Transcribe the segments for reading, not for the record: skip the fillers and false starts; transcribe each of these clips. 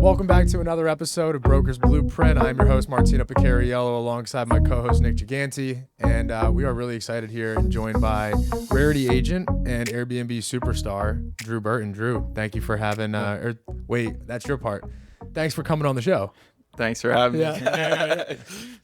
Welcome back to another episode of Broker's Blueprint. I'm your host, Martino Picariello, alongside my co-host, Nick Giganti. And we are really excited here and joined by Rarity Agent and Airbnb superstar, Drew Burton. Drew, thank you for having, wait, that's your part. Thanks for coming on the show. Thanks for having me.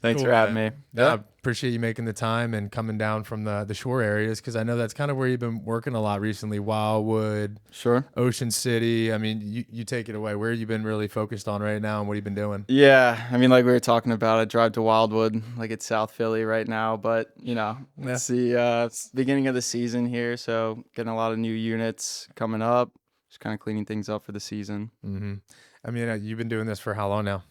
Thanks for having me. Yeah, appreciate you making the time and coming down from the shore areas, because I know that's kind of where you've been working a lot recently. Wildwood, Sure. Ocean City. I mean, you take it away. Where have you been really focused on right now, and what have you been doing? Yeah, I mean, like we were talking about, I drive to Wildwood, like it's South Philly right now, but it's the beginning of the season here, so getting a lot of new units coming up, just kind of cleaning things up for the season. Mm-hmm. I mean, you've been doing this for how long now?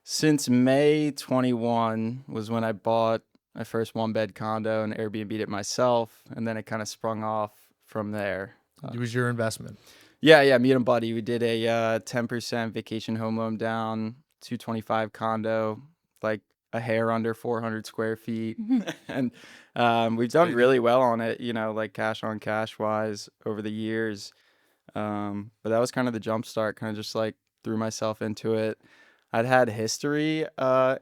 Since May 21 was when I bought my first one-bed condo and Airbnb'd it myself, and then it kind of sprung off from there. It was your investment. Yeah, me and a buddy, we did a 10% vacation home loan down, 225 condo, like a hair under 400 square feet. And we've done really well on it, like cash on cash wise over the years. But that was kind of the jump start, kind of just like threw myself into it. I'd had history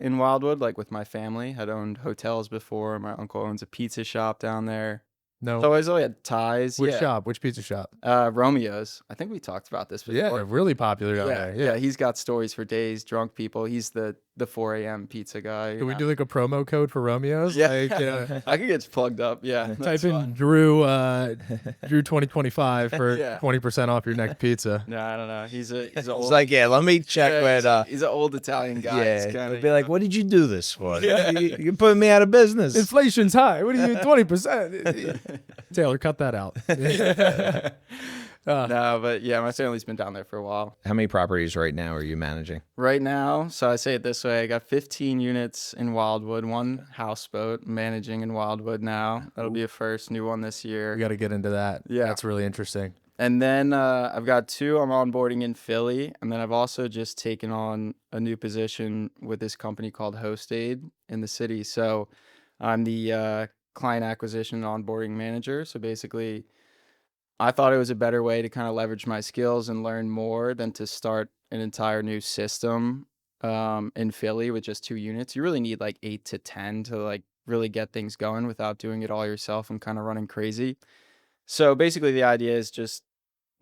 in Wildwood, like with my family. I'd owned hotels before. My uncle owns a pizza shop down there. No. So I always had ties. Which shop? Which pizza shop? Romeo's. I think we talked about this before. Yeah, really popular down there. Yeah, he's got stories for days. Drunk people. He's the 4 a.m. pizza guy. Can we do like a promo code for Romeo's? Yeah, like, I could get plugged up. Yeah, type in Drew 2025 for 20% off your next pizza. No, I don't know. He's an old. It's like, let me check with. He's an old Italian guy. Yeah, kinda, be like, what did you do this for? You're putting me out of business. Inflation's high. What are you 20%? Taylor, cut that out. No, but yeah, my family's been down there for a while. How many properties right now are you managing? Right now, so I say it this way, I got 15 units in Wildwood, one houseboat managing in Wildwood now. That'll be a first new one this year. We got to get into that. Yeah. That's really interesting. And then I've got 2 I'm onboarding in Philly. And then I've also just taken on a new position with this company called HostAid in the city. So I'm the client acquisition and onboarding manager. So basically, I thought it was a better way to kind of leverage my skills and learn more than to start an entire new system in Philly with just 2 units. You really need like 8 to 10 to like really get things going without doing it all yourself and kind of running crazy. So basically the idea is just,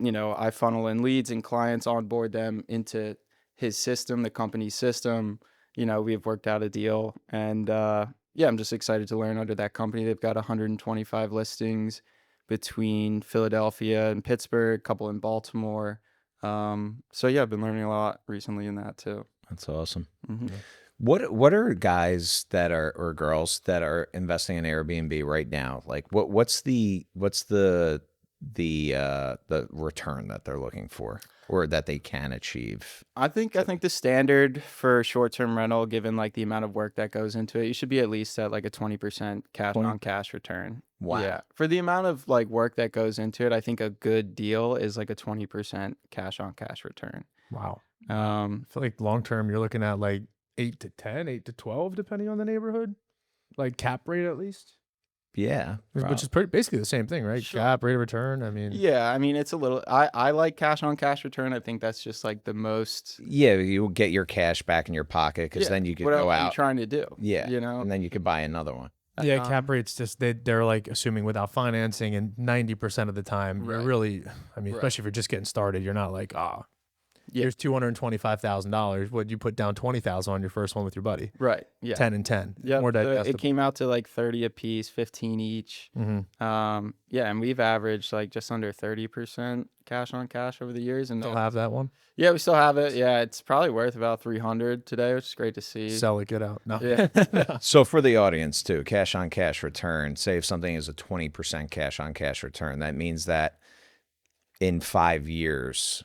I funnel in leads and clients, onboard them into his system, the company's system. We've worked out a deal, and I'm just excited to learn under that company. They've got 125 listings between Philadelphia and Pittsburgh, a couple in Baltimore. So yeah, I've been learning a lot recently in that too. That's awesome. Mm-hmm. What are guys that are or girls that are investing in Airbnb right now? Like what's the return that they're looking for or that they can achieve? I think the standard for short-term rental, given like the amount of work that goes into it, you should be at least at like a 20% cash on cash return. Wow. Yeah. For the amount of like work that goes into it, I think a good deal is like a 20% cash on cash return. Wow. I feel like long term, you're looking at like 8 to 10, 8 to 12, depending on the neighborhood. Like cap rate at least. Yeah. Which is basically the same thing, right? Sure. Cap, rate of return. I mean, yeah, I mean, it's a little, I like cash on cash return. I think that's just like the most. Yeah, you will get your cash back in your pocket because then you could what go else out. are you trying to do? Yeah. And then you could buy another one. Yeah, cap rates just they're like assuming without financing, and 90% of the time you're really, especially if you're just getting started, you're not like, here's $225,000. What you put down $20,000 on your first one with your buddy, right? Yeah, 10 and 10. Yeah, more it came out to like 30 a piece, 15 each. Mm-hmm. And we've averaged like just under 30% cash on cash over the years, and still have that one. Yeah, we still have it. Yeah, it's probably worth about 300 today, which is great to see. Sell it, get out. No. Yeah. So for the audience too, cash on cash return, say if something is a 20% cash on cash return, that means that in 5 years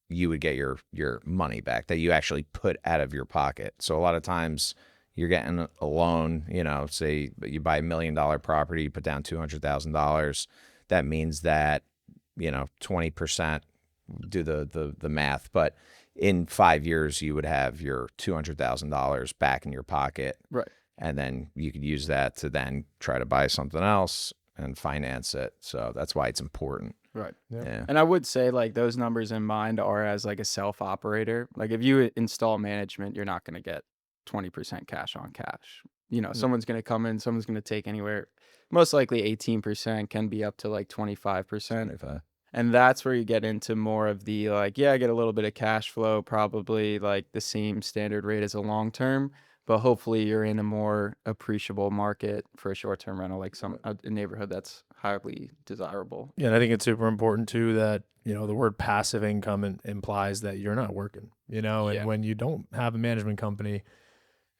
you would get your money back that you actually put out of your pocket. So a lot of times you're getting a loan, say you buy $1 million property, you put down $200,000. That means that, 20%, do the math, but in 5 years you would have your $200,000 back in your pocket. Right. And then you could use that to then try to buy something else and finance it. So that's why it's important. Right. Yeah. And I would say like those numbers in mind are as like a self operator. Like if you install management, you're not going to get 20% cash on cash. You know, someone's going to come in, someone's going to take anywhere, most likely 18%, can be up to like 25%. 25. And that's where you get into more of the like, yeah, I get a little bit of cash flow, probably like the same standard rate as a long term, but hopefully you're in a more appreciable market for a short term rental, like a neighborhood that's highly desirable. Yeah, and I think it's super important too that, you know, the word passive income implies that you're not working, you know, and Yeah. when you don't have a management company,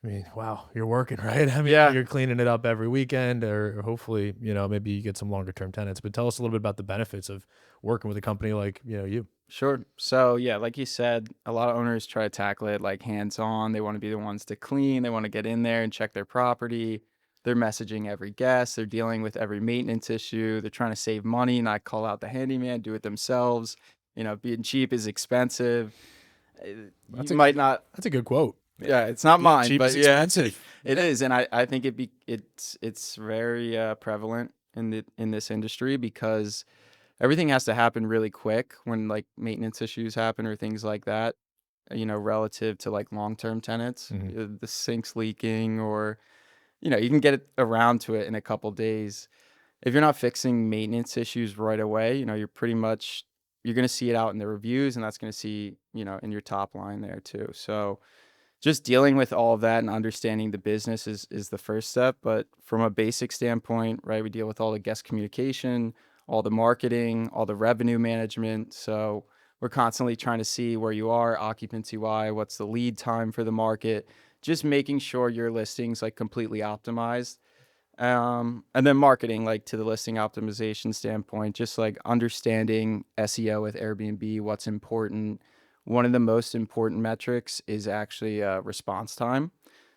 I mean, wow, you're working, right? I mean, Yeah. you're cleaning it up every weekend, or hopefully, you know, maybe you get some longer term tenants. But tell us a little bit about the benefits of working with a company like, you know, you. Sure. So yeah, like you said, a lot of owners try to tackle it like hands on. They want to be the ones to clean. They want to get in there and check their property. They're messaging every guest. They're dealing with every maintenance issue. They're trying to save money, not call out the handyman, do it themselves. You know, being cheap is expensive. That's You might not. That's a good quote. Yeah, it's not mine, Cheap but is yeah, expensive. it is, and I think it's very prevalent in this industry because everything has to happen really quick when like maintenance issues happen or things like that, you know, relative to like long-term tenants. The sink's leaking or, you know, you can get it around to it in a couple days. If you're not fixing maintenance issues right away, you know, you're going to see it out in the reviews, and that's going to see, you know, in your top line there too. So just dealing with all of that and understanding the business is the first step. But from a basic standpoint, right, we deal with all the guest communication, all the marketing, all the revenue management. So we're constantly trying to see where you are occupancy wise, what's the lead time for the market, just making sure your listing's like completely optimized. And then marketing, like to the listing optimization standpoint, just like understanding SEO with Airbnb, what's important. One of the most important metrics is actually response time.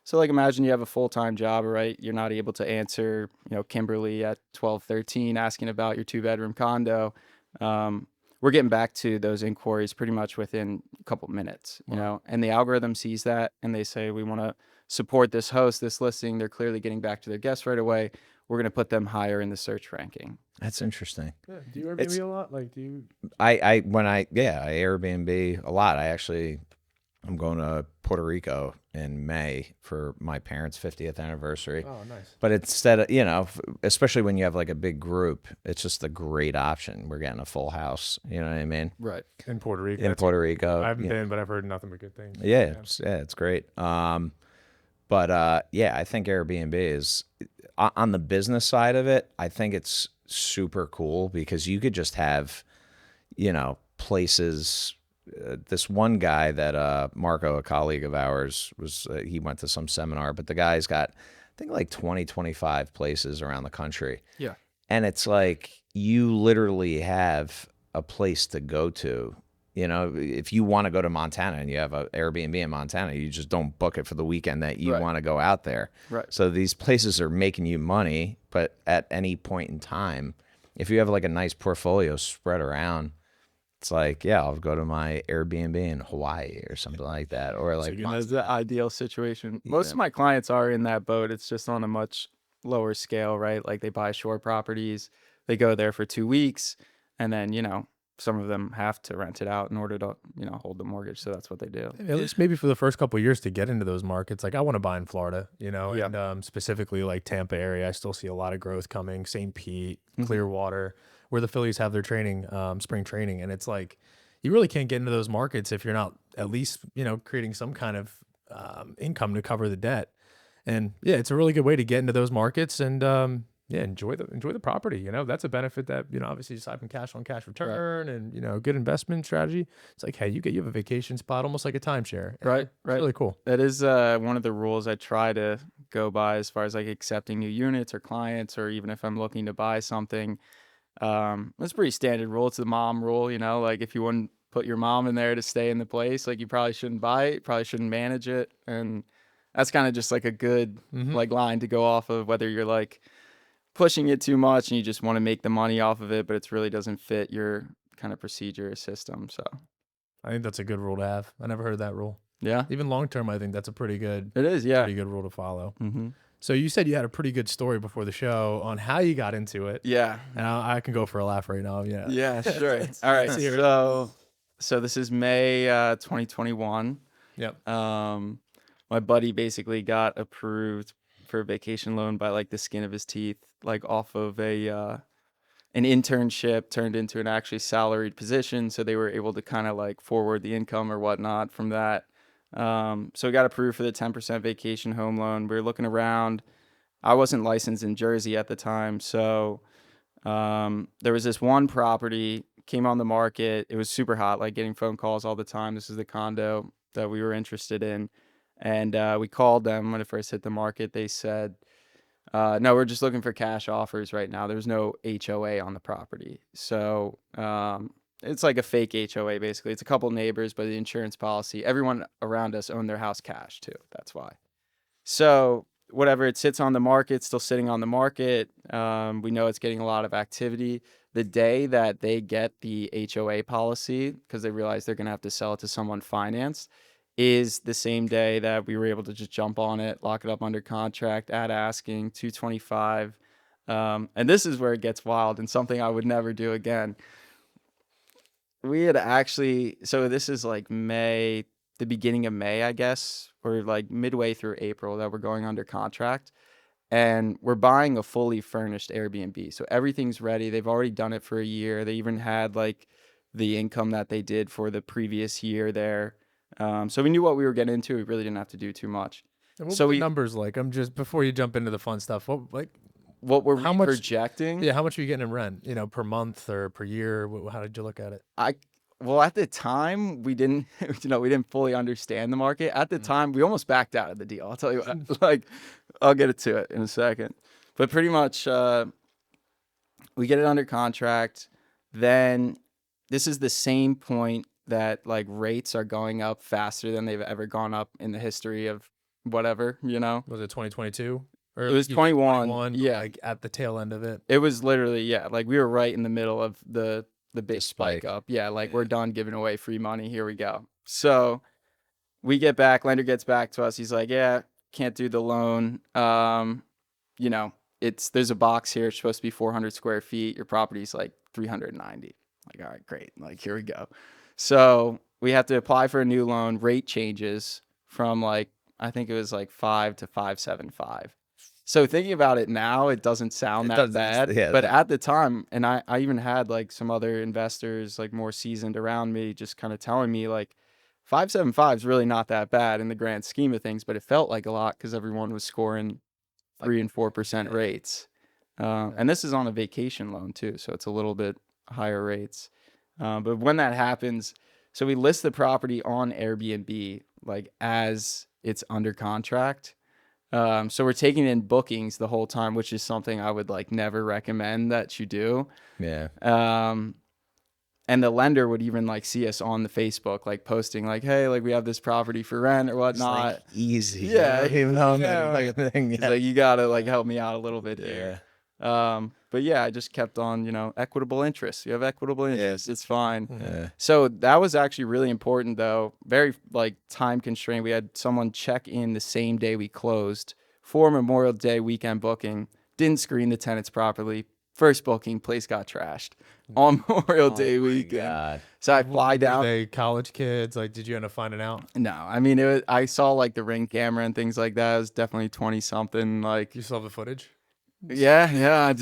So like imagine you have a full-time job, right? You're not able to answer, you know, Kimberly at 12:13 asking about your 2-bedroom condo. We're getting back to those inquiries pretty much within a couple minutes, you know, and the algorithm sees that and they say, we want to support this host, this listing. They're clearly getting back to their guests right away. We're going to put them higher in the search ranking. That's interesting. Yeah. Do you Airbnb a lot? Like, do you? I Airbnb a lot. I'm going to Puerto Rico in May for my parents' 50th anniversary. Oh, nice. But instead of, you know, especially when you have like a big group, it's just a great option. We're getting a full house. You know what I mean? Right. In Puerto Rico. In Puerto Rico. I haven't been, but I've heard nothing but good things. Yeah, it's great. But yeah, I think Airbnb is on the business side of it. I think it's super cool because you could just have, you know, places. This one guy that Marco, a colleague of ours, was he went to some seminar, but the guy's got I think like 20, 25 places around the country. Yeah. And it's like you literally have a place to go to. You know, if you want to go to Montana and you have an Airbnb in Montana, you just don't book it for the weekend that you want to go out there. Right. So these places are making you money, but at any point in time, if you have like a nice portfolio spread around, it's like, yeah, I'll go to my Airbnb in Hawaii or something like that. Or like, That's the ideal situation. Most of my clients are in that boat. It's just on a much lower scale, right? Like they buy shore properties, they go there for 2 weeks, and then, you know, some of them have to rent it out in order to, you know, hold the mortgage. So that's what they do. At least maybe for the first couple of years to get into those markets. Like I want to buy in Florida, you know, Yeah. and specifically like Tampa area. I still see a lot of growth coming. St. Pete, Clearwater, where the Phillies have their training, spring training. And it's like, you really can't get into those markets if you're not at least, you know, creating some kind of income to cover the debt. And yeah, it's a really good way to get into those markets and yeah, enjoy the property. You know, that's a benefit that, you know, obviously aside from cash on cash return and, you know, good investment strategy. It's like, hey, you have a vacation spot almost like a timeshare. Right. It's really cool. That is one of the rules I try to go by as far as like accepting new units or clients, or even if I'm looking to buy something. That's a pretty standard rule. It's the mom rule, you know, like if you wouldn't put your mom in there to stay in the place, like you probably shouldn't buy it, probably shouldn't manage it. And that's kind of just like a good like line to go off of, whether you're like pushing it too much and you just want to make the money off of it, but it really doesn't fit your kind of procedure or system. So I think that's a good rule to have. I never heard of that rule. yeah, Even long term, I think that's a pretty good it is. Yeah. pretty good rule to follow. Mm-hmm. So you said you had a pretty good story before the show on how you got into it. Yeah. And I can go for a laugh right now. Yeah. Yeah, sure. All right. Let's hear it. So this is May 2021. Yep. My buddy basically got approved for a vacation loan by like the skin of his teeth, like off of an internship turned into an actually salaried position. So they were able to kind of like forward the income or whatnot from that. So we got approved for the 10% vacation home loan. We were looking around. I wasn't licensed in Jersey at the time. So there was this one property came on the market. It was super hot, like getting phone calls all the time. This is the condo that we were interested in. And we called them when it first hit the market. They said, no, we're just looking for cash offers right now. There's no HOA on the property. So it's like a fake HOA, basically. It's a couple neighbors, but the insurance policy, everyone around us owned their house cash too. That's why. So whatever, it sits on the market, still sitting on the market. We know it's getting a lot of activity. The day that they get the HOA policy, because they realize they're going to have to sell it to someone financed, is the same day that we were able to just jump on it, lock it up under contract, at asking, 225. And this is where it gets wild and something I would never do again. We had actually, so this is like May, the beginning of May, I guess, or like midway through April that we're going under contract. And we're buying a fully furnished Airbnb. So everything's ready. They've already done it for a year. They even had like the income that they did for the previous year there. So we knew what we were getting into. We really didn't have to do too much. And what So were the we, numbers like? I'm just, before you jump into the fun stuff, what were how we much- projecting? yeah, how much are you getting in rent, per month or per year? How did you look at it? Well, at the time, we didn't, we didn't fully understand the market. At the time, we almost backed out of the deal. I'll tell you what, like, I'll get to it in a second. But pretty much, we get it under contract. Then this is the same point that like rates are going up faster than they've ever gone up in the history of whatever, Was it 2022? Or It was 21. Yeah. Like at the tail end of it. It was literally, yeah, like we were right in the middle of the big spike spike. up. Yeah, like we're done giving away free money. Here we go. So we get back, lender gets back to us. He's like, yeah, can't do the loan. There's a box here. It's supposed to be 400 square feet. Your property's like 390. Like, all right, great. Like, here we go. So we have to apply for a new loan. Rate changes from like, I think it was like 5 to 575. So thinking about it now, it doesn't sound that bad. Yeah. But at the time, and I even had like some other investors like more seasoned around me just kind of telling me like 575 is really not that bad in the grand scheme of things, but it felt like a lot because everyone was scoring 3 and 4% rates. And this is on a vacation loan too, so it's a little bit higher rates. But when that happens, so we list the property on Airbnb like as it's under contract. So we're taking in bookings the whole time, which is something I would like never recommend that you do. Yeah. And the lender would even like see us on the Facebook, like posting like, hey, like we have this property for rent or whatnot. Like easy. Yeah. Even though Yeah. like a thing. He's Yeah. like, you gotta like help me out a little bit Yeah. here. But yeah, I just kept on, equitable interest. You have equitable interest. It's fine. Yeah. So that was actually really important though. Very like time constrained. We had someone check in the same day we closed for Memorial Day weekend booking. Didn't screen the tenants properly. First booking, place got trashed on Memorial Day weekend. God. So I fly Were down. they college kids? Like, did you end up finding out? No, I mean, I saw like the Ring camera and things like that. It was definitely 20 something. Like, You still have the footage? yeah, I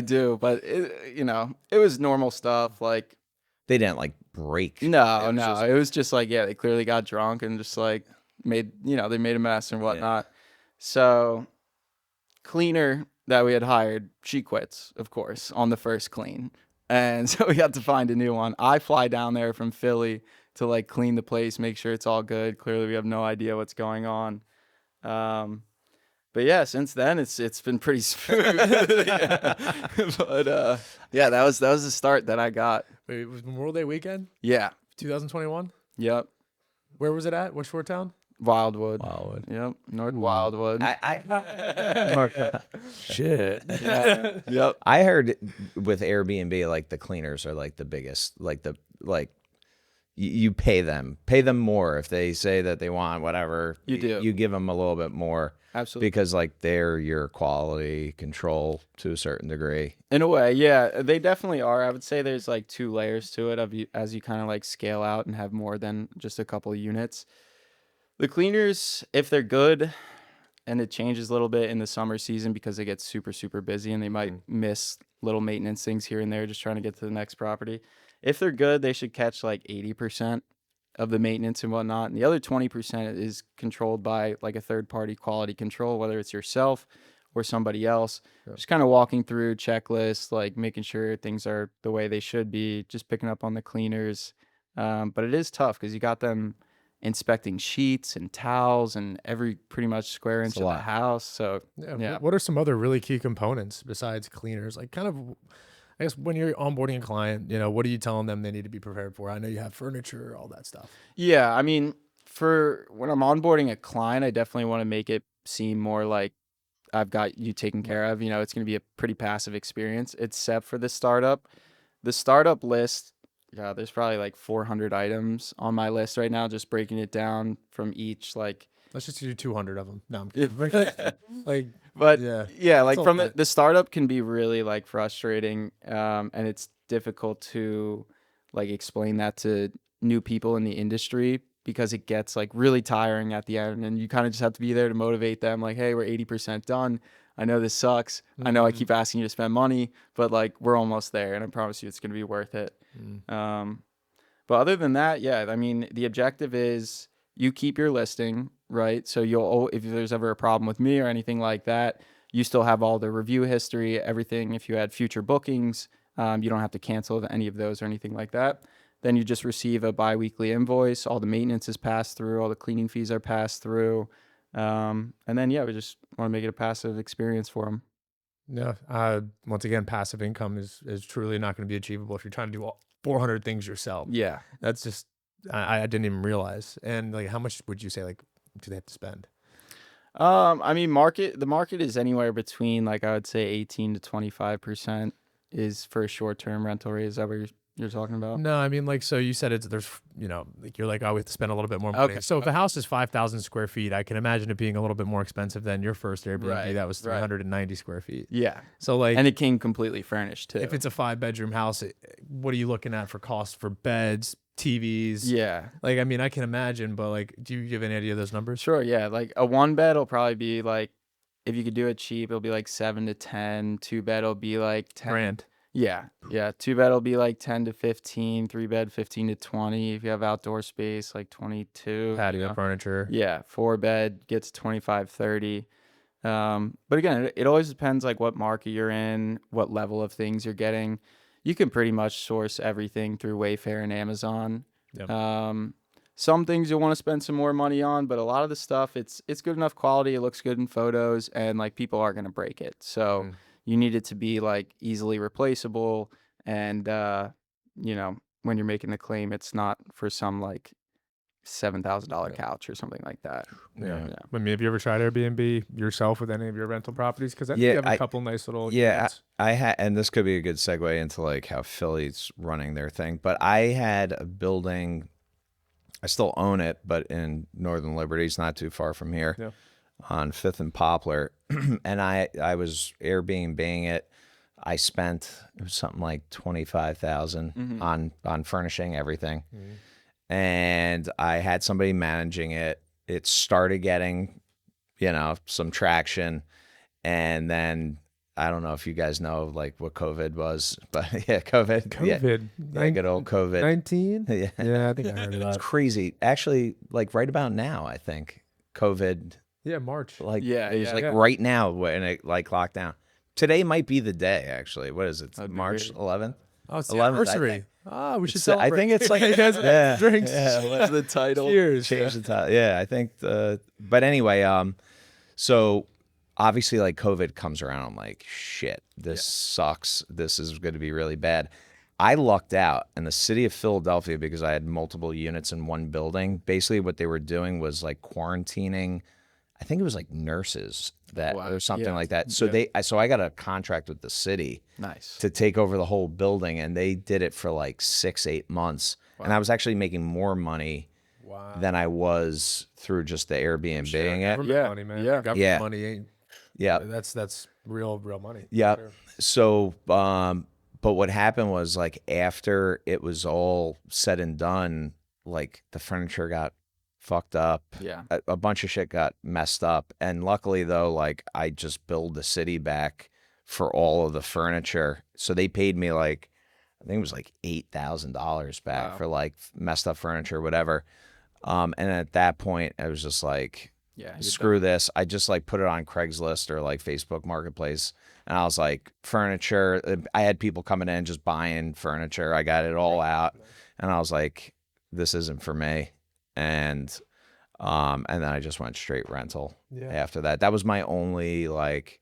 do. But it was normal stuff. Like, They didn't like break. no, It was just- it was just like, yeah, they clearly got drunk and just like they made a mess and whatnot. So cleaner that we had hired, she quits, of course, on the first clean. And so we had to find a new one. I fly down there from Philly to like clean the place, make sure it's all good. Clearly we have no idea what's going on. But yeah, since then it's been pretty smooth. Yeah. But yeah, that was the start that I got. Wait, it was Memorial Day weekend, Yeah. 2021. Yep. Where was it at? Which short town? Wildwood. Wildwood. Yep. North Wildwood. Shit. Yeah. Yep. I heard with Airbnb, like the cleaners are like the biggest, like you pay them more if they say that they want whatever. You do. You give them a little bit more. Absolutely. Because like they're your quality control to a certain degree. In a way, yeah, they definitely are. I would say there's like 2 layers to it as you kind of like scale out and have more than just a couple of units. The cleaners, if they're good, and it changes a little bit in the summer season because it gets super, super busy and they might miss little maintenance things here and there just trying to get to the next property. If they're good, they should catch like 80% of the maintenance and whatnot. And the other 20% is controlled by like a third party quality control, whether it's yourself or somebody else. Yeah. Just kind of walking through checklists, like making sure things are the way they should be, just picking up on the cleaners. But it is tough because you got them inspecting sheets and towels and every pretty much square inch of the house. So yeah. What are some other really key components besides cleaners? Like kind of, I guess when you're onboarding a client, what are you telling them they need to be prepared for? I know you have furniture, all that stuff. Yeah, I mean, for when I'm onboarding a client, I definitely want to make it seem more like I've got you taken care of. It's going to be a pretty passive experience, except for the startup. The startup list, yeah, there's probably like 400 items on my list right now, just breaking it down from each, like. Let's just do 200 of them. No, I'm kidding. But yeah, like from the startup can be really like frustrating, and it's difficult to like explain that to new people in the industry because it gets like really tiring at the end, and you kind of just have to be there to motivate them. Like, hey, we're 80% done. I know this sucks. I know I keep asking you to spend money, but like we're almost there, and I promise you it's gonna be worth it. But other than that, yeah, I mean the objective is you keep your listing, right? So if there's ever a problem with me or anything like that, you still have all the review history, everything. If you had future bookings, you don't have to cancel any of those or anything like that. Then you just receive a biweekly invoice. All the maintenance is passed through. All the cleaning fees are passed through. And then, yeah, we just want to make it a passive experience for them. Yeah. Once again, passive income is truly not going to be achievable if you're trying to do all 400 things yourself. Yeah. That's just, I didn't even realize. And like, how much would you say, like, do they have to spend? I mean, the market is anywhere between, like, I would say 18 to 25% is for a short-term rental rate. Is that what you're talking about? No, I mean, like, so you said there's, like you're like, oh, we have to spend a little bit more money. Okay. So if a house is 5,000 square feet, I can imagine it being a little bit more expensive than your first Airbnb that was 390 square feet. Yeah. So like, and it came completely furnished too. If it's a 5-bedroom house, what are you looking at for cost for beds, TVs? Yeah. Like, I mean, I can imagine, but like, do you give any idea of those numbers? Sure. Yeah. Like a 1-bed will probably be like, if you could do it cheap, it'll be like 7 to 10. 2-bed will be like 10 grand. Yeah. 2-bed will be like 10 to 15. 3-bed 15 to 20. If you have outdoor space, like 22. Patio furniture. Yeah. 4-bed gets 25, 30. But again, it always depends like what market you're in, what level of things you're getting. You can pretty much source everything through Wayfair and Amazon. Yep. Some things you'll want to spend some more money on, but a lot of the stuff, it's good enough quality. It looks good in photos, and like people aren't going to break it. So you need it to be like easily replaceable. And, when you're making the claim, it's not for some like $7,000 couch or something like that. Yeah. I mean, have you ever tried Airbnb yourself with any of your rental properties? Because you have a couple nice little units. I had, and this could be a good segue into like how Philly's running their thing. But I had a building, I still own it, but in Northern Liberty, it's not too far from here, on 5th and Poplar, and I was Airbnb-ing it. I spent, it was something like $25,000 on furnishing everything. And I had somebody managing it. It started getting, some traction. And then I don't know if you guys know like what COVID was, but COVID. Yeah, good old COVID. 19? Yeah, I think I heard of that. It's crazy. Actually, like right about now, I think COVID. Yeah, March. Like it was right now when it like locked down. Today might be the day. Actually, what is it? March 11th. Oh, it's the anniversary. We should celebrate. I think it's like drinks. Yeah, what's the title? Cheers. Change the title. Yeah, I think but anyway, so obviously like COVID comes around. I'm like, shit, this sucks. This is going to be really bad. I lucked out in the city of Philadelphia because I had multiple units in one building. Basically what they were doing was like quarantining, I think it was like nurses that Wow. or something Yeah. like that. So so I got a contract with the city Nice. to take over the whole building, and they did it for like 6-8 months. And I was actually making more money Wow. than I was through just the Airbnb-ing it. Government Yeah, money, man. yeah. Government Yeah. money ain't. Yeah. That's real money. Yeah. Sure. So, but what happened was like after it was all said and done, like the furniture got fucked up. Yeah. A bunch of shit got messed up. And luckily though, like I just billed the city back for all of the furniture. So they paid me like, I think it was like $8,000 back Wow. for like messed up furniture, whatever. And at that point I was just like, Yeah. you're screw done. this. I just like put it on Craigslist or like Facebook Marketplace. And I was like, furniture. I had people coming in just buying furniture. I got it all out. And I was like, this isn't for me. And then I just went straight rental after that. That was my only like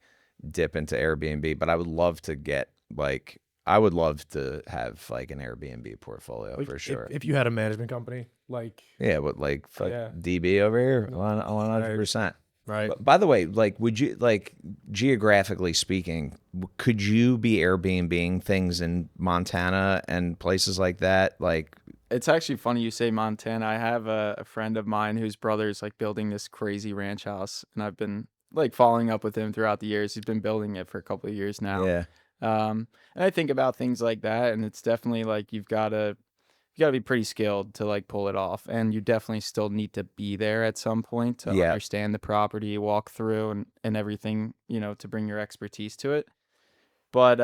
dip into Airbnb. But I would love to get like, I would love to have like an Airbnb portfolio Like, for sure. If you had a management company, like Yeah, with like fuck Yeah. DB over here, 100%. right. By the way, like, would you like geographically speaking, could you be Airbnb-ing things in Montana and places like that? Like, It's actually funny you say Montana. I have a friend of mine whose brother is like building this crazy ranch house, and I've been like following up with him throughout the years. He's been building it for a couple of years now. yeah, And I think about things like that, and it's definitely like you gotta be pretty skilled to like pull it off, and you definitely still need to be there at some point to Yeah. understand the property, walk through, and everything, you know, to bring your expertise to it. But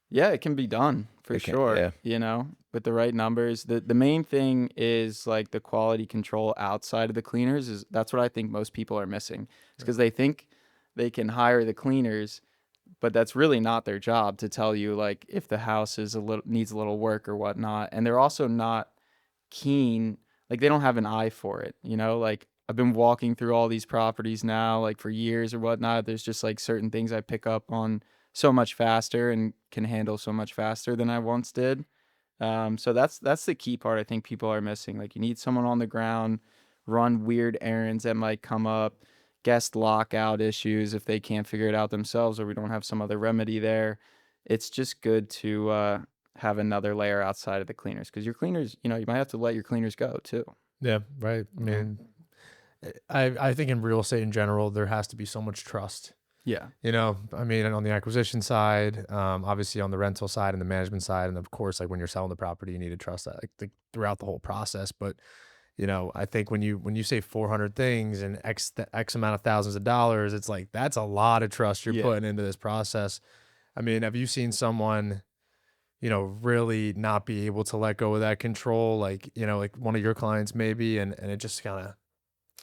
yeah, it can be done for It can- sure. yeah. You know, with the right numbers. The main thing is like the quality control outside of the cleaners is that's what I think most people are missing. It's because they think they can hire the cleaners, but that's really not their job to tell you like if the house is needs a little work or whatnot. And they're also not keen, like they don't have an eye for it, you know? Like I've been walking through all these properties now like for years or whatnot. There's just like certain things I pick up on so much faster and can handle so much faster than I once did. So that's the key part I think people are missing. Like you need someone on the ground, run weird errands that might come up, guest lockout issues if they can't figure it out themselves or we don't have some other remedy there. It's just good to have another layer outside of the cleaners because your cleaners, you know, you might have to let your cleaners go too. Yeah, right. I mean, I think in real estate in general, there has to be so much trust. Yeah. You know, I mean, on the acquisition side, obviously on the rental side and the management side, and of course, like when you're selling the property, you need to trust that like throughout the whole process. But you know, I think when you say 400 things and X amount of thousands of dollars, it's like that's a lot of trust you're Yeah. putting into this process. I mean, have you seen someone, you know, really not be able to let go of that control, like you know, like one of your clients maybe, and it just kind of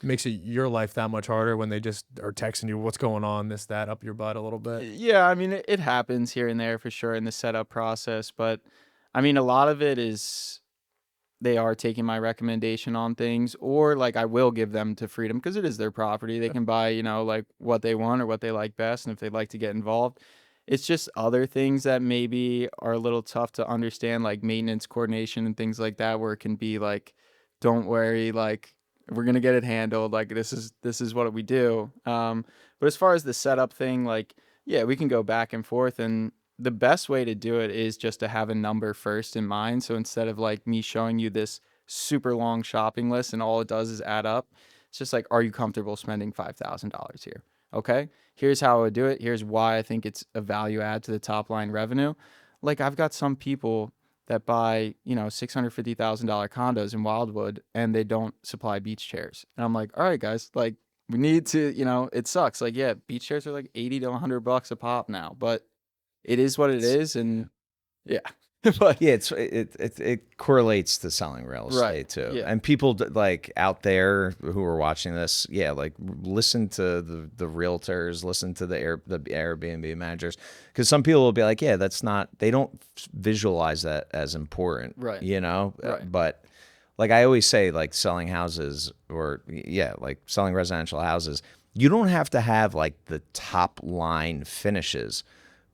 makes your life that much harder when they just are texting you what's going on, this, that, up your butt a little bit. Yeah, I mean, it happens here and there for sure in the setup process, but I mean, a lot of it is they are taking my recommendation on things, or like I will give them to freedom because it is their property. They can buy, you know, like what they want or what they like best, and if they'd like to get involved. It's just other things that maybe are a little tough to understand, like maintenance coordination and things like that, where it can be like, don't worry, like we're gonna get it handled. Like this is what we do. But as far as the setup thing, like yeah, we can go back and forth, and the best way to do it is just to have a number first in mind. So instead of like me showing you this super long shopping list and all it does is add up, it's just like, are you comfortable spending $5,000 here? Okay, here's how I would do it. Here's why I think it's a value add to the top line revenue. Like I've got some people that buy, you know, $650,000 condos in Wildwood and they don't supply beach chairs. And I'm like, all right, guys, like we need to, you know, it sucks. Like, yeah, beach chairs are like 80 to $100 a pop now, but it is what it is. And yeah, but yeah, it correlates to selling real estate Right, too. yeah. And people like out there who are watching this, yeah, like listen to the realtors, listen to the Airbnb managers, because some people will be like, yeah, that's not. They don't visualize that as important, Right. You know, Right. but. Like I always say, like selling houses or like selling residential houses, you don't have to have like the top line finishes,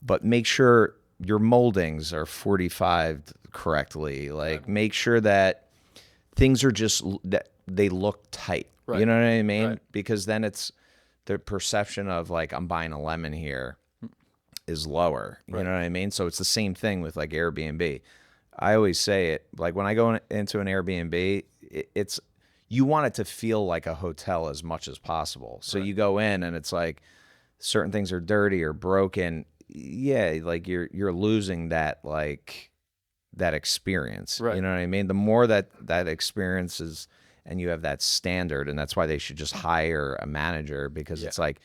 but make sure your moldings are 45 correctly. Like make sure that things are just that they look tight. You know what I mean? Right. Because then it's the perception of like, I'm buying a lemon here is lower. You know what I mean? So it's the same thing with like Airbnb. I always say it, like when I go into an Airbnb, it's, you want it to feel like a hotel as much as possible. So you go in and it's like certain things are dirty or broken. Yeah, like you're losing that, like that experience. You know what I mean? The more that experience is, and you have that standard, and that's why they should just hire a manager, because it's like,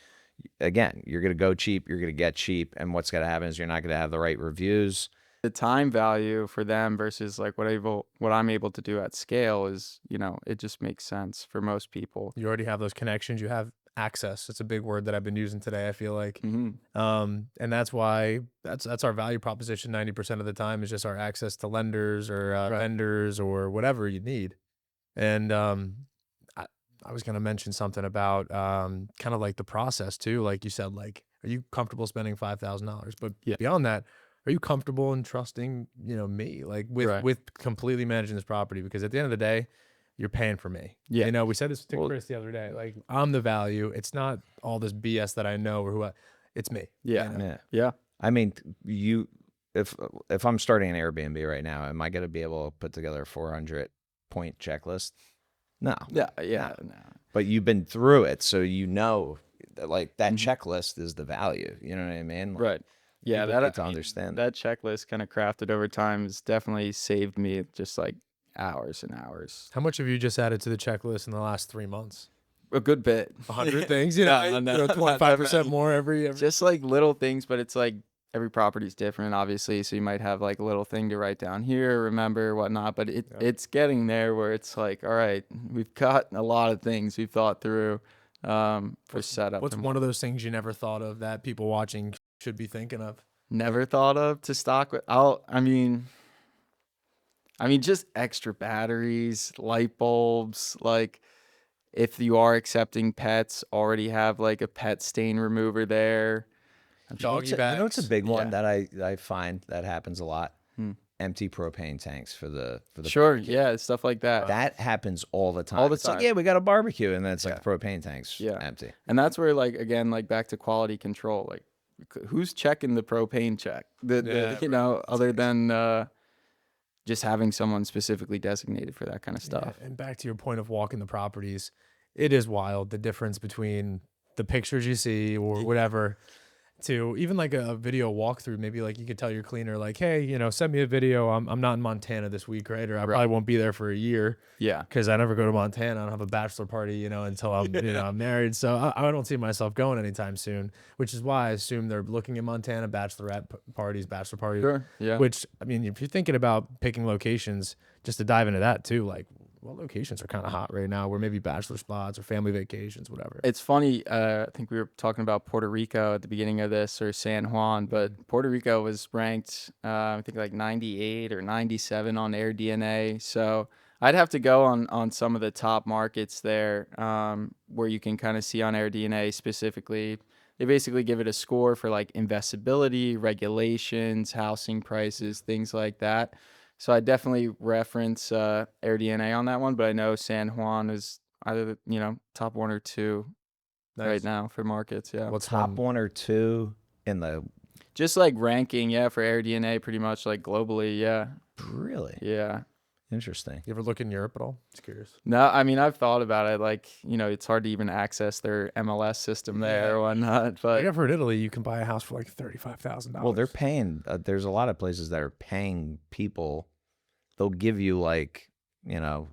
again, you're going to go cheap, you're going to get cheap, and what's going to happen is you're not going to have the right reviews. The time value for them versus like what I'm able to do at scale is, you know, it just makes sense for most people. You already have those connections. You have access. It's a big word that I've been using today, I feel like. And that's why that's our value proposition 90% of the time, is just our access to lenders or vendors or whatever you need. And I was going to mention something about kind of like the process too. Like you said, like, are you comfortable spending $5,000? But beyond that, are you comfortable in trusting, you know, me, like with completely managing this property? Because at the end of the day, you're paying for me. You know, we said this to Chris the other day, like, I'm the value. It's not all this BS that I know or who it's me. You know? I mean, if I'm starting an Airbnb right now, am I going to be able to put together a 400-point checklist? No. No. But you've been through it, so you know, like that checklist is the value. You know what I mean? Like, Yeah, to understand that checklist kind of crafted over time has definitely saved me just like hours and hours. How much have you just added to the checklist in the last 3 months? A good bit. 100 things, you know, No, 25% more every just like little things, but it's like every property is different, obviously. So you might have like a little thing to write down here, remember, whatnot. But it's getting there where it's like, all right, we've got a lot of things we've thought through for setup. What's one of those things you never thought of that people watching should be thinking of? Never thought of to stock with? I mean, just extra batteries, light bulbs. Like, if you are accepting pets, already have like a pet stain remover there. Doggy bags. You know, it's a big one that I find that happens a lot. Empty propane tanks for the Stuff like that. That happens all the time. All the It's like, time. we got a barbecue, and then it's like the propane tanks empty. And that's where, like, again, like back to quality control. Like, who's checking the propane check? You know, other than just having someone specifically designated for that kind of stuff. And back to your point of walking the properties, it is wild the difference between the pictures you see or whatever to even like a video walkthrough. Maybe like you could tell your cleaner, like, hey, you know, send me a video. I'm not in Montana this week, right? Or I probably won't be there for a year. Yeah. Because I never go to Montana. I don't have a bachelor party, you know, until I'm, you know, I'm married. So I don't see myself going anytime soon, which is why I assume they're looking at Montana bachelorette parties, bachelor parties. Sure. Yeah. Which, I mean, if you're thinking about picking locations, just to dive into that too, like, what locations are kind of hot right now where maybe bachelor spots or family vacations, whatever? It's funny. I think we were talking about Puerto Rico at the beginning of this, or San Juan, but Puerto Rico was ranked, I think like 98 or 97 on AirDNA. So I'd have to go on some of the top markets there, where you can kind of see on AirDNA specifically. They basically give it a score for like investability, regulations, housing prices, things like that. So I definitely reference AirDNA on that one, but I know San Juan is either, you know, top 1 or 2 right now for markets. Yeah. What's top 1 or 2 in the? Just like ranking, for AirDNA, pretty much like globally. Yeah. Really? Yeah. Interesting. You ever look in Europe at all? Just curious. No, I mean, I've thought about it. Like, you know, it's hard to even access their MLS system there or whatnot. But I've heard Italy, you can buy a house for like $35,000. Well, they're paying. There's a lot of places that are paying people. They'll give you like, you know,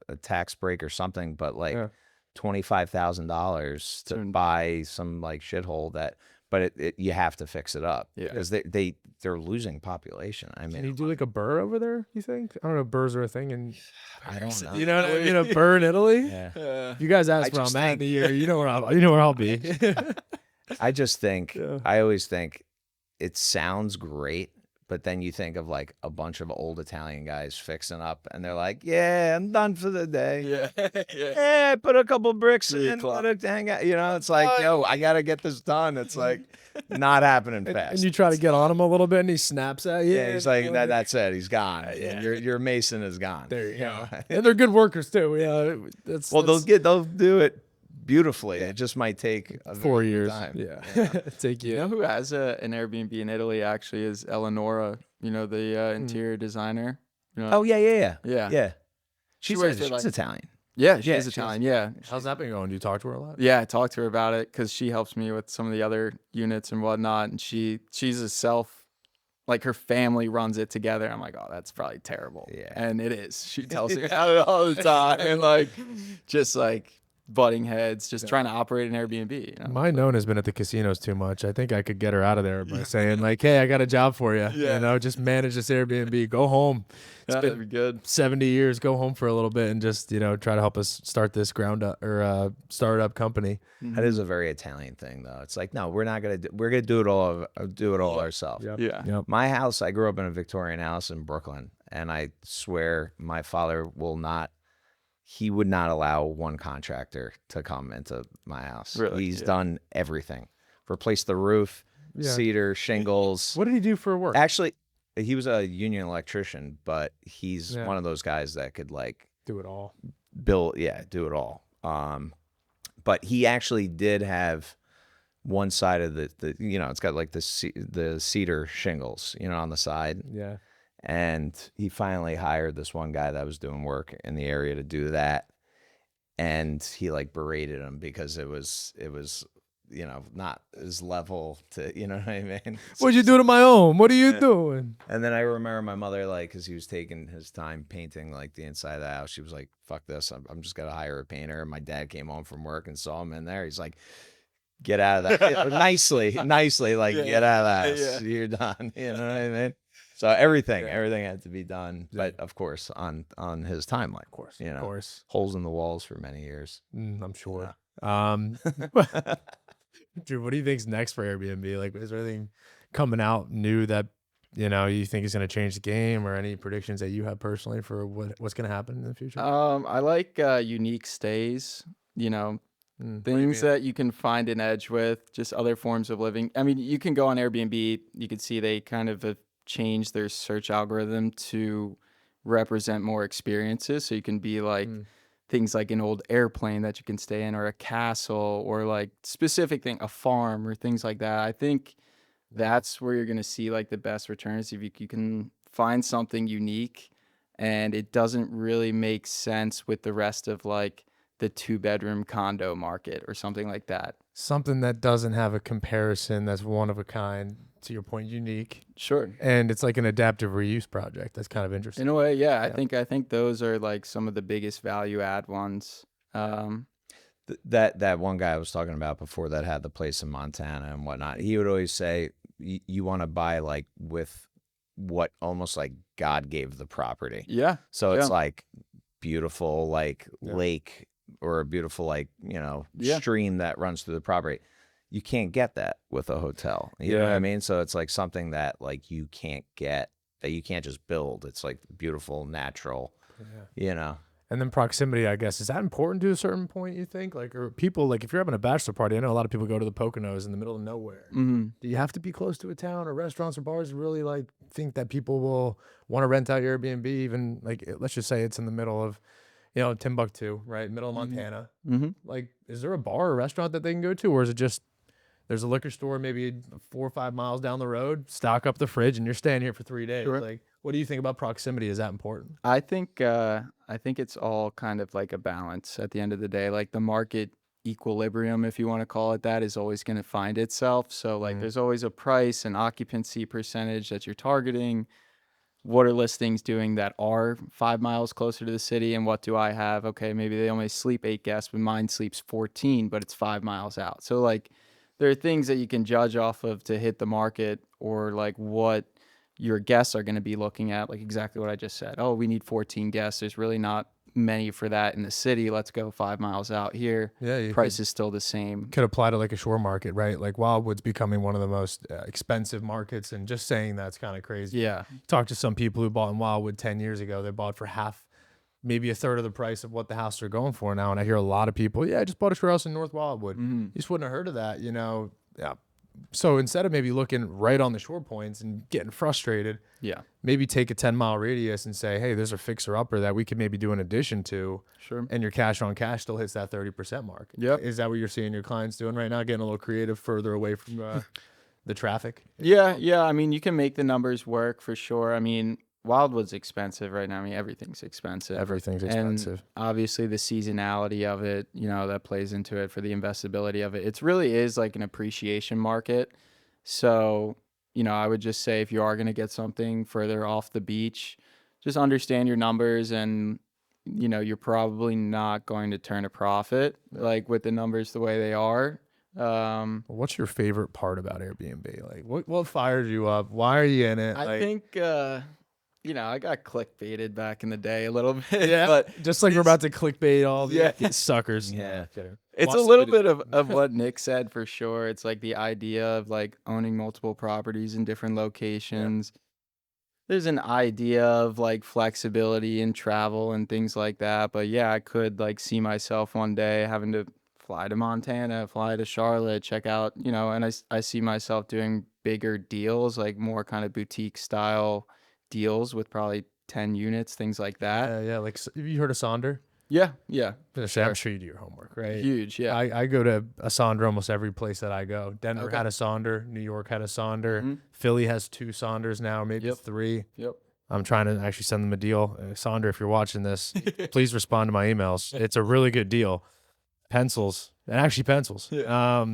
a tax break or something, but like $25,000 to buy some like shithole that. But you have to fix it up because they're losing population. I mean, can you do like a burr over there? You think? I don't know if burrs are a thing, and I don't know. You know, a burr in Italy. Yeah. If you guys ask where I'm at in the year, you know where I'll be. I just think I always think it sounds great, But then you think of like a bunch of old Italian guys fixing up, and they're like, "Yeah, I'm done for the day. Yeah. Yeah, put a couple bricks 3 in, o'clock. let it hang out." You know, it's like, yo, I gotta get this done. It's like not happening fast. And you try to get on him a little bit, and he snaps at you. Yeah, he's like, that's it. He's gone. Yeah. Your mason is gone. There you go. And they're good workers too. Yeah, They'll do it beautifully. It just might take 4 years. Time. Yeah, take You know who has an Airbnb in Italy actually is Eleonora, the interior designer. Oh yeah. Yeah. She's wears it like- Italian. Yeah, she's Italian. Yeah. How's that been going? Do you talk to her a lot? Yeah, I talked to her about it because she helps me with some of the other units and whatnot. And she's like her family runs it together. I'm like, oh, that's probably terrible. Yeah. And it is. She tells me about it all the time. And like, just like butting heads, just trying to operate an Airbnb. My known has been at the casinos too much. I think I could get her out of there by saying like, hey, I got a job for you. Yeah. Just manage this Airbnb. Go home. It's That'd been be good. 70 years. Go home for a little bit and just, try to help us start this startup company. That is a very Italian thing, though. It's like, no, we're not gonna. We're gonna do it all ourselves. Yep. Yeah. Yep. My house. I grew up in a Victorian house in Brooklyn, and I swear my father will not. He would not allow one contractor to come into my house. Really? He's done everything. Replaced the roof, cedar, shingles. What did he do for work? Actually, he was a union electrician, but he's one of those guys that could like Do it all. do it all. But he actually did have one side of the it's got like the cedar shingles, on the side. Yeah. And he finally hired this one guy that was doing work in the area to do that. And he like berated him because it was not as level to, you know what I mean? What'd you do to my home? What are you doing? And then I remember my mother, like, because he was taking his time painting like the inside of the house, she was like, fuck this, I'm just gonna hire a painter. And my dad came home from work and saw him in there. He's like, get out of that. nicely, like, get out of that house. You're done. You know what I mean? So everything had to be done, but of course on his timeline. Of course, holes in the walls for many years. I'm sure. Drew, what do you think's next for Airbnb? Like, is there anything coming out new that you think is going to change the game, or any predictions that you have personally for what's going to happen in the future? I like unique stays. Things that you can find an edge with, just other forms of living. I mean, you can go on Airbnb. You can see they kind of have changed their search algorithm to represent more experiences. So you can be like things like an old airplane that you can stay in, or a castle, or like specific thing, a farm, or things like that. I think that's where you're going to see like the best returns, if you can find something unique and it doesn't really make sense with the rest of like the 2-bedroom condo market or something like that. Something that doesn't have a comparison, that's one of a kind, to your point, unique. Sure. And it's like an adaptive reuse project. That's kind of interesting. In a way, yeah. I think those are like some of the biggest value add ones. That one guy I was talking about before that had the place in Montana and whatnot, he would always say, you want to buy like with what almost like God gave the property. Yeah. So it's like beautiful like lake, or a beautiful like stream that runs through the property. You can't get that with a hotel. You know what I mean? So it's like something that like you can't get, that you can't just build. It's like beautiful, natural. And then proximity, I guess, is that important to a certain point, you think? Like, or people, like, if you're having a bachelor party, I know a lot of people go to the Poconos in the middle of nowhere. Mm-hmm. Do you have to be close to a town or restaurants or bars really like think that people will want to rent out your Airbnb? Even like, let's just say it's in the middle of Timbuktu, right? Middle of Montana. Mm-hmm. Like, is there a bar or restaurant that they can go to? Or is it just, there's a liquor store maybe 4 or 5 miles down the road, stock up the fridge, and you're staying here for 3 days? Sure. Like, what do you think about proximity? Is that important? I think it's all kind of like a balance at the end of the day. Like the market equilibrium, if you want to call it that, is always going to find itself. So like there's always a price and occupancy percentage that you're targeting. What are listings doing that are 5 miles closer to the city? And what do I have? Okay, maybe they only sleep 8 guests, but mine sleeps 14, but it's 5 miles out. So like there are things that you can judge off of to hit the market, or like what your guests are going to be looking at, like exactly what I just said. Oh, we need 14 guests. There's really not many for that in the city. Let's go 5 miles out here. Yeah, you Price is still the same. could apply to like a shore market, right? Like Wildwood's becoming one of the most expensive markets, and just saying that's kind of crazy. Yeah. Talk to some people who bought in Wildwood 10 years ago. They bought for half, maybe a third of the price of what the house they're going for now. And I hear a lot of people, yeah, I just bought a shore house in North Wildwood. You just wouldn't have heard of that, Yeah. So instead of maybe looking right on the shore points and getting frustrated, Yeah. maybe take a 10-mile radius and say, hey, there's a fixer upper that we could maybe do an addition to. Sure. And your cash on cash still hits that 30% mark. Yep. Is that what you're seeing your clients doing right now? Getting a little creative further away from the traffic? Yeah. I mean, you can make the numbers work for sure. I mean, Wildwood's expensive right now. I mean, everything's expensive. Everything's expensive. And obviously the seasonality of it, that plays into it for the investability of it. It really is like an appreciation market. So, I would just say if you are going to get something further off the beach, just understand your numbers, and, you're probably not going to turn a profit like with the numbers the way they are. What's your favorite part about Airbnb? Like what fires you up? Why are you in it? I think, I got clickbaited back in the day a little bit. Yeah, but just like we're about to clickbait all Yeah. these suckers. Yeah. it's a little bit of what Nick said for sure. It's like the idea of like owning multiple properties in different locations. There's an idea of like flexibility and travel and things like that. But yeah, I could like see myself one day having to fly to Montana, fly to Charlotte, check out, and I see myself doing bigger deals, like more kind of boutique style deals with probably 10 units, things like that. Yeah. Like, have you heard of Sonder? Yeah. I'm sure you do your homework, right? Huge. Yeah. I go to a Sonder almost every place that I go. Denver Okay. had a Sonder. New York had a Sonder. Mhm. Philly has 2 Sonders now, maybe Yep. 3. Yep. I'm trying to actually send them a deal. Sonder, if you're watching this, please respond to my emails. It's a really good deal. Pencils. Yeah.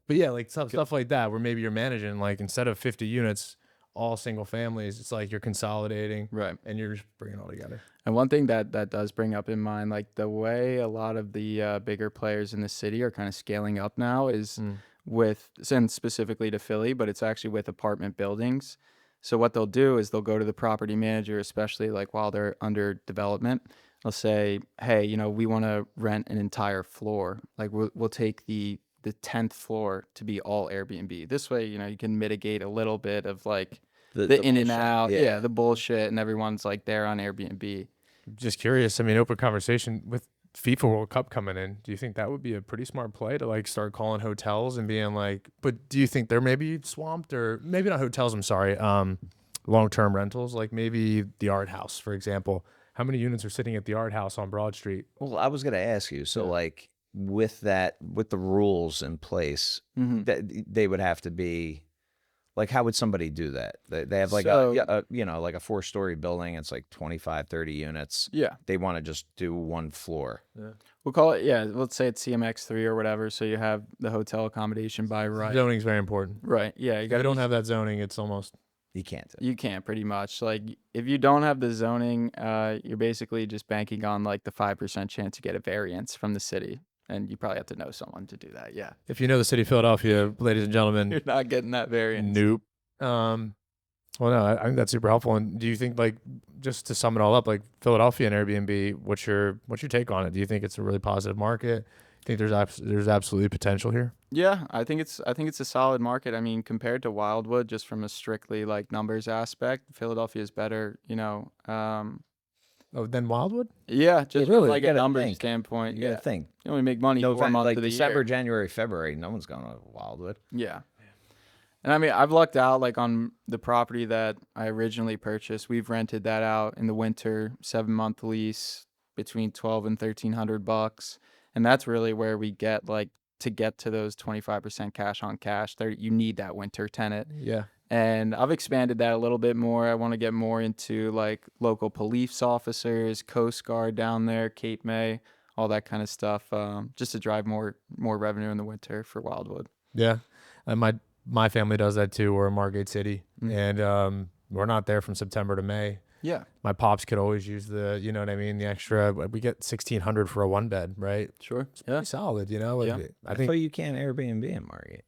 But yeah, like stuff like that, where maybe you're managing, like instead of 50 units, all single families, it's like you're consolidating, Right. and you're just bringing it all together. And one thing that does bring up in mind, like the way a lot of the bigger players in the city are kind of scaling up now is and specifically to Philly, but it's actually with apartment buildings. So what they'll do is they'll go to the property manager, especially like while they're under development. They'll say, hey, we want to rent an entire floor. Like we'll take the 10th floor to be all Airbnb. This way, you can mitigate a little bit of like the in and bullshit. out, Yeah. the bullshit, and everyone's like there on Airbnb. Just curious. I mean, open conversation with FIFA World Cup coming in. Do you think that would be a pretty smart play to like start calling hotels and being like, but do you think they're maybe swamped, or maybe not hotels? I'm sorry. Long-term rentals, like maybe the Art House, for example. How many units are sitting at the Art House on Broad Street? Well, I was going to ask you. So, like, with the rules in place, that they would have to be, like, how would somebody do that? They have like So- like a 4-story building. It's like 25, 30 units. Yeah. They want to just do one floor. We'll call it, let's say it's CMX3 or whatever. So you have the hotel accommodation by right. Zoning is very important. Right. Yeah. You If got you don't have that zoning, it's almost You can't do it. You can't pretty much. Like if you don't have the zoning, you're basically just banking on like the 5% chance you get a variance from the city. And you probably have to know someone to do that. Yeah. if you know the city of Philadelphia, ladies and gentlemen. You're not getting that variance. Nope. Well, no, I think that's super helpful. And do you think, like, just to sum it all up, like Philadelphia and Airbnb, what's your take on it? Do you think it's a really positive market? Do you think there's absolutely potential here? Yeah, I think it's a solid market. I mean, compared to Wildwood, just from a strictly like numbers aspect, Philadelphia is better. Oh, then Wildwood? Yeah, just really? from like You a gotta numbers think. standpoint. You Yeah, got to think. you only make money 4 months like of the December, year. January, February, no one's going to Wildwood. Yeah. And I mean, I've lucked out like on the property that I originally purchased. We've rented that out in the winter, 7-month lease between $1,200 and $1,300, and that's really where we get like to get to those 25% cash on cash. There, you need that winter tenant. Yeah. And I've expanded that a little bit more. I want to get more into like local police officers, Coast Guard down there, Cape May, all that kind of stuff, just to drive more revenue in the winter for Wildwood. Yeah. And my family does that too. We're in Margate City, and we're not there from September to May. Yeah, My pops could always use the, you know what I mean, the extra. We get $1,600 for a 1-bed, right? sure. Pretty solid, you know. Yeah. I I think thought you can't Airbnb in Margate.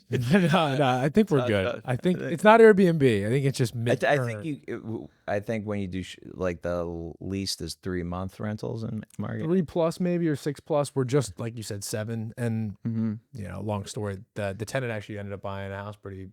No, I think we're not good. done. I think it's not Airbnb. I think it's just mid. I think when you do like the least is 3-month rentals in market. 3+ maybe or 6+. We're just like you said 7, and Mm-hmm. you know, long story. The tenant actually ended up buying a house pretty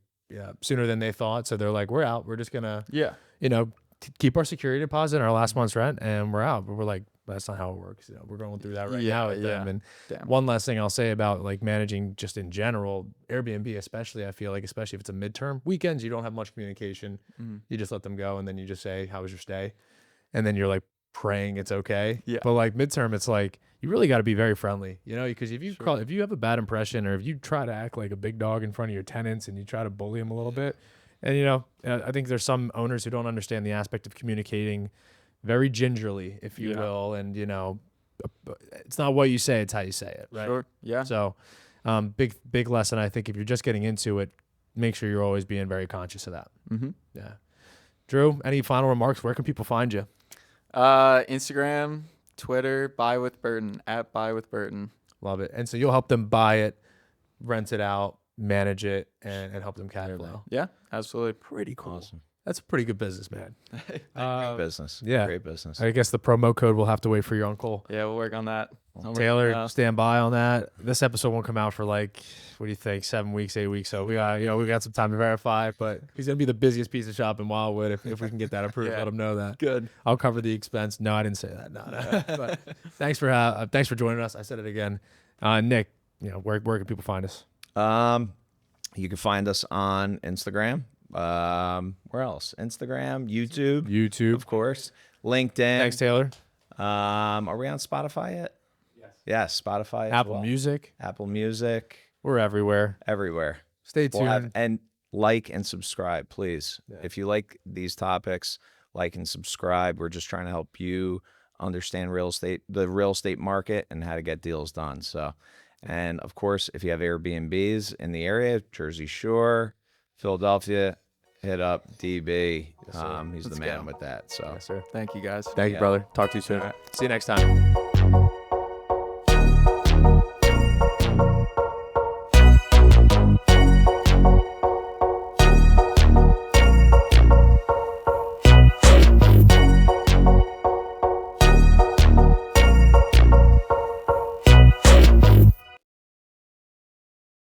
sooner than they thought. So they're like, we're out. We're just gonna you know keep our security deposit and our last month's rent, and we're out. But we're like, that's not how it works. You know, we're going through that right now with them. And Damn. one last thing I'll say about like managing just in general, Airbnb especially, I feel like, especially if it's a midterm, weekends, you don't have much communication. Mm-hmm. You just let them go, and then you just say, how was your stay? And then you're like praying it's okay. Yeah. But like midterm, it's like, you really got to be very friendly, you know, because if you Sure. if you have a bad impression, or if you try to act like a big dog in front of your tenants and you try to bully them a little bit, and you know, I think there's some owners who don't understand the aspect of communicating very gingerly, if you will, and you know, it's not what you say, it's how you say it, right? Sure. Yeah. So, big lesson. I think if you're just getting into it, make sure you're always being very conscious of that. Mm-hmm. Yeah. Drew, any final remarks? Where can people find you? Instagram, Twitter, Buy with Burton, at Buy with Burton. Love it. And so you'll help them buy it, rent it out, manage it, and help them cash flow. Yeah, absolutely. Pretty cool. Awesome. That's a pretty good business, man. Great business. yeah. Great business. I guess the promo code will have to wait for your uncle. Yeah, we'll work on that. Taylor, stand by on that. This episode won't come out for like, what do you think, 7 weeks, 8 weeks? So we got some time to verify, but he's gonna be the busiest piece of shop in Wildwood if we can get that approved. Let him know that. Good. I'll cover the expense. No, I didn't say that. No. But thanks for joining us. I said it again. Nick, you know, where can people find us? You can find us on Instagram. Where else? Instagram, YouTube, of course, LinkedIn. Thanks, Taylor. Are we on Spotify yet? Yes, Spotify. Apple Music. Apple Music. We're everywhere. Everywhere. Stay tuned. And like and subscribe, please. Yeah. If you like these topics, like and subscribe. We're just trying to help you understand the real estate market, and how to get deals done. So, and of course, if you have Airbnbs in the area, Jersey Shore, Philadelphia, hit up DB. Yes, He's the man with that. So, yes, sir. Thank you, guys. Thank you, brother. Talk to you soon. All right. See you next time.